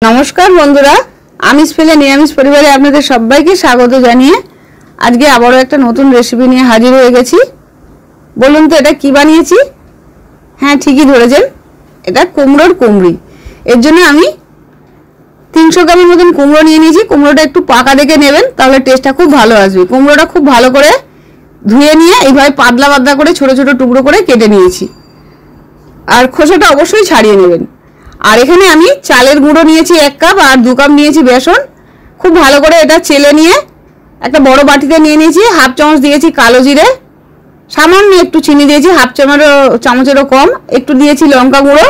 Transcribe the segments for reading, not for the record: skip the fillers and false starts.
নমস্কার বন্ধুরা, আমিষ ফেলে নিরামিষ পরিবারে আপনাদের সবাইকে স্বাগত জানিয়ে আজকে আবারও একটা নতুন রেসিপি নিয়ে হাজির হয়ে গেছি। বলুন তো এটা কি বানিয়েছি? হ্যাঁ, ঠিকই ধরেছেন, এটা কুমড়োর কুমড়ি। এর জন্য আমি 300 গ্রামের মতন কুমড়ো নিয়ে নিয়েছি। কুমড়োটা একটু পাকা দেখে নেবেন, তাহলে টেস্টটা খুব ভালো আসবে। কুমড়োটা খুব ভালো করে ধুয়ে নিয়ে এইভাবে পাতলা পাতলা করে ছোট ছোট টুকরো করে কেটে নিয়েছি, আর খোসাটা অবশ্যই ছাড়িয়ে নেবেন। আর এখানে আমি চালের গুঁড়ো নিয়েছি 1 কাপ, আর 2 কাপ নিয়েছি বেসন। খুব ভালো করে এটা চেলে নিয়ে একটা বড় বাটিতে নিয়ে নিয়েছি। হাফ চামচ দিয়েছি কালো জিরে, সামান্য একটু চিনি দিয়েছি, হাফ চামচেরও কম। একটু দিয়েছি লঙ্কা গুঁড়ো,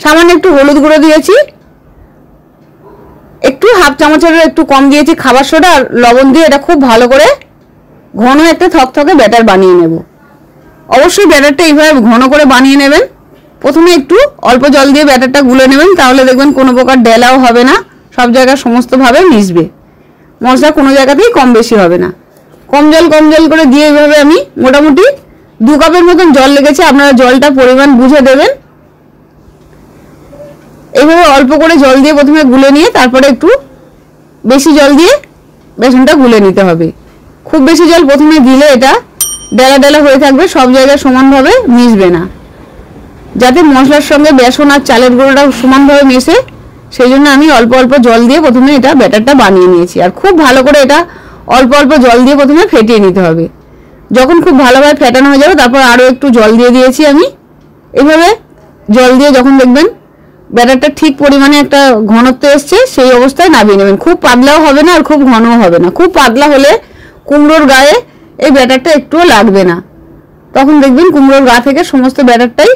সামান্য একটু হলুদ গুঁড়ো দিয়েছি, একটু হাফ চামচেরও একটু কম দিয়েছি খাবার সোডা, আর লবণ দিয়ে এটা খুব ভালো করে ঘন একটা থকথকে ব্যাটার বানিয়ে নেব। অবশ্যই ব্যাটারটা এইভাবে ঘন করে বানিয়ে নেবেন। প্রথমে একটু অল্প জল দিয়ে ব্যাটারটা গুলে নেবেন, তাহলে দেখবেন কোনো প্রকার ডেলাও হবে না, সব জায়গায় সমস্তভাবে মিশবে। মশলা কোনো জায়গাতেই কম বেশি হবে না। কম জল করে দিয়ে এইভাবে আমি মোটামুটি 2 কাপের মতন জল লেগেছে। আপনারা জলটা পরিমাণ বুঝে দেবেন। এইভাবে অল্প করে জল দিয়ে প্রথমে গুলে নিয়ে তারপরে একটু বেশি জল দিয়ে বেসনটা গুলে নিতে হবে। খুব বেশি জল প্রথমে দিলে এটা ডেলা ডেলা হয়ে থাকবে, সব জায়গায় সমানভাবে মিশবে না। যাতে মশলার সঙ্গে বেসন আর চালের গুঁড়োটা সমানভাবে মেশে, সেই জন্য আমি অল্প অল্প জল দিয়ে প্রথমে এটা ব্যাটারটা বানিয়ে নিয়েছি। আর খুব ভালো করে এটা অল্প অল্প জল দিয়ে প্রথমে ফেটিয়ে নিতে হবে। যখন খুব ভালোভাবে ফেটানো হয়ে যাবে, তারপর আরও একটু জল দিয়ে দিয়েছি আমি। এভাবে জল দিয়ে যখন দেখবেন ব্যাটারটা ঠিক পরিমাণে একটা ঘনত্ব এসছে, সেই অবস্থায় নামিয়ে নেবেন। খুব পাতলাও হবে না আর খুব ঘনও হবে না। খুব পাতলা হলে কুমড়োর গায়ে এই ব্যাটারটা একটুও লাগবে না, তখন দেখবেন কুমড়োর গা থেকে সমস্ত ব্যাটারটাই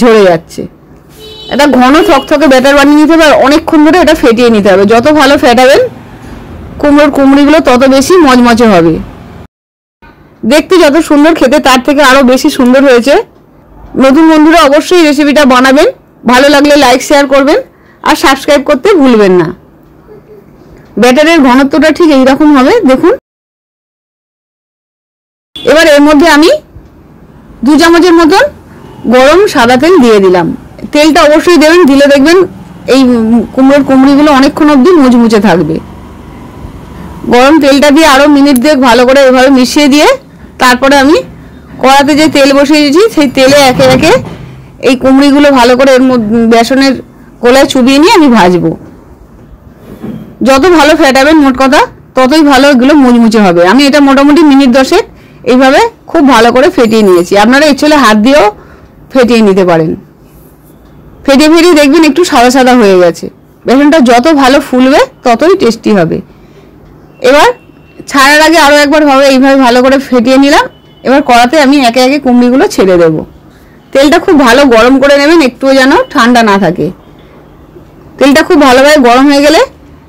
ঝরে যাচ্ছে। এটা ঘন থকথকে ব্যাটার বানিয়ে নিতে হবে, আর অনেকক্ষণ ধরে এটা ফেটিয়ে নিতে হবে। যত ভালো ফেটাবেন কুমড়োর কুমড়িগুলো তত বেশি মচমচে হবে। দেখতে যত সুন্দর, খেতে তার থেকে আরও বেশি সুন্দর হয়েছে। নতুন বন্ধুরা অবশ্যই রেসিপিটা বানাবেন। ভালো লাগলে লাইক শেয়ার করবেন, আর সাবস্ক্রাইব করতে ভুলবেন না। ব্যাটারের ঘনত্বটা ঠিক এইরকম হবে, দেখুন। এবার এর মধ্যে আমি 2 চামচের মতন গরম সাদা তেল দিয়ে দিলাম। তেলটা অবশ্যই দেবেন, দিলে দেখবেন এই কুমড়োর কুমড়িগুলো অনেকক্ষণ অবধি মুচমুচে থাকবে। গরম তেলটা দিয়ে আরও মিনিট 2 ভালো করে এভাবে মিশিয়ে দিয়ে তারপরে আমি কড়াতে যে তেল বসিয়েছি, সেই তেলে একে একে এই কুমড়িগুলো ভালো করে এর মধ্যে বেসনের গোলায় চুবিয়ে নিয়ে আমি ভাজবো। যত ভালো ফেটাবেন মোট কথা, ততই ভালো এগুলো মুচমুচে হবে। আমি এটা মোটামুটি মিনিট 10 এইভাবে খুব ভালো করে ফেটিয়ে নিয়েছি। আপনারা ইচ্ছে হাত দিয়েও ফেটিয়ে নিতে পারেন। ফেটিয়ে দেখবেন একটু সাদা সাদা হয়ে গেছে। বেসনটা যত ভালো ফুলবে ততই টেস্টি হবে। এবার ছাড়ার আগে আরও একবার এইভাবে ভালো করে ফেটিয়ে নিলাম। এবার কড়াতে আমি একে একে কুমড়িগুলো ছেড়ে দেব। তেলটা খুব ভালো গরম করে নেবেন, একটুও যেন ঠান্ডা না থাকে। তেলটা খুব ভালোভাবে গরম হয়ে গেলে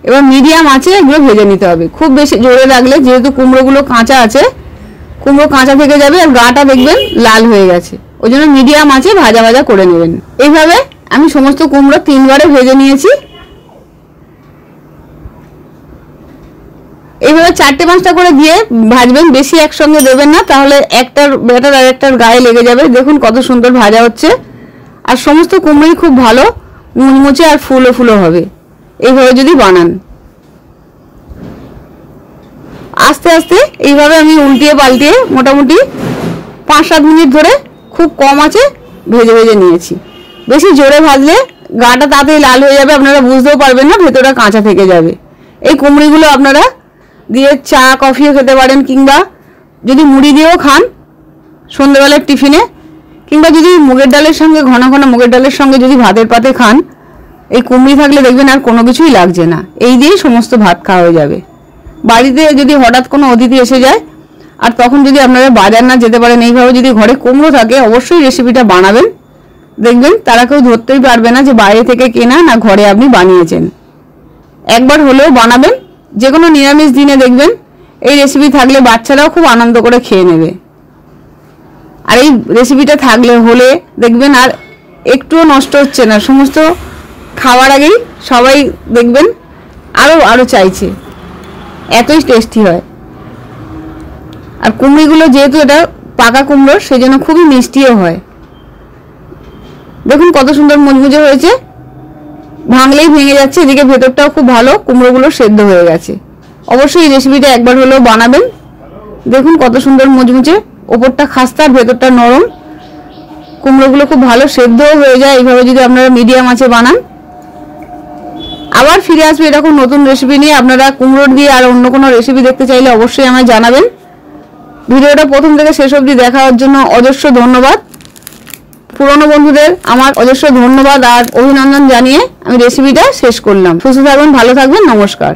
এবার মিডিয়াম আঁচে এগুলো ভেজে নিতে হবে। খুব বেশি জোরে রাখলে, যেহেতু কুমড়োগুলো কাঁচা আছে, কুমড়ো কাঁচা থেকে যাবে আর গাটা দেখবেন লাল হয়ে গেছে। ওই জন্য মিডিয়াম আঁচে ভাজা ভাজা করে নেবেন। এইভাবে আমি সমস্ত কুমড়ো 3 বারে ভেজে নিয়েছি। এইভাবে 4টে-5টা করে দিয়ে ভাজবেন, বেশি একসঙ্গে দেবেন না, তাহলে একটার ব্যাটার আর একটার গায়ে লেগে যাবে। দেখুন কত সুন্দর ভাজা হচ্ছে, আর সমস্ত কুমড়োই খুব ভালো মুচমুচে আর ফুলো ফুলো হবে এইভাবে যদি বানান। আস্তে আস্তে এইভাবে আমি উল্টিয়ে পাল্টিয়ে মোটামুটি 5-7 মিনিট ধরে খুব কম আঁচে ভেজে ভেজে নিয়েছি। বেশি জোরে ভাজলে গাটা তাড়াতাড়ি লাল হয়ে যাবে, আপনারা বুঝতেও পারবেন না, ভেতরটা কাঁচা থেকে যাবে। এই কুমড়িগুলো আপনারা দিয়ে চা কফিও খেতে পারেন, কিংবা যদি মুড়ি দিয়েও খান সন্ধ্যেবেলার টিফিনে, কিংবা যদি মুগের ডালের সঙ্গে ঘন ঘন মুগের ডালের সঙ্গে যদি ভাতের পাতে খান, এই কুমড়ি থাকলে দেখবেন আর কোনো কিছুই লাগছে না। এই দিয়েই সমস্ত ভাত খাওয়া হয়ে যাবে। বাড়িতে যদি হঠাৎ কোনো অতিথি এসে যায়, আর তখন যদি আপনারা বাজার না যেতে পারেন, এইভাবে যদি ঘরে কুমড়ো থাকে, অবশ্যই রেসিপিটা বানাবেন। দেখবেন তারা কেউ ধরতেই পারবে না যে বাইরে থেকে কেনা না ঘরে আপনি বানিয়েছেন। একবার হলেও বানাবেন। যে কোনো নিরামিষ দিনে দেখবেন এই রেসিপি থাকলে বাচ্চারাও খুব আনন্দ করে খেয়ে নেবে। আর এই রেসিপিটা হলে দেখবেন আর একটুও নষ্ট হচ্ছে না। সমস্ত খাওয়ার আগেই সবাই দেখবেন আরও চাইছে, এতই টেস্টি হয়। আর কুমড়িগুলো যেহেতু এটা পাকা কুমড়ো, সেজন্য খুবই মিষ্টিও হয়। দেখুন কত সুন্দর মুচমুচে হয়েছে। ভাঙলেই ভেঙে যাচ্ছে। এদিকে ভেতরটাও খুব ভালো, কুমড়োগুলো সেদ্ধ হয়ে গেছে। অবশ্যই এই রেসিপিটা একবার হলেও বানাবেন। দেখুন কত সুন্দর মুচমুচে, ওপরটা খাস্তা আর ভেতরটা নরম। কুমড়োগুলো খুব ভালো সেদ্ধও হয়ে যায় এইভাবে যদি আপনারা মিডিয়াম আঁচে বানান। আবার ফিরে আসবে এরকম নতুন রেসিপি নিয়ে। আপনারা কুমড়োর দিয়ে আর অন্য কোনো রেসিপি দেখতে চাইলে অবশ্যই আমায় জানাবেন। ভিডিওটা প্রথম থেকে শেষ অবধি দেখার জন্য অজস্র ধন্যবাদ। পুরনো বন্ধুদের আমার অজস্র ধন্যবাদ আর অভিনন্দন জানিয়ে আমি রেসিপিটা শেষ করলাম। সুস্থ থাকবেন, ভালো থাকবেন, নমস্কার।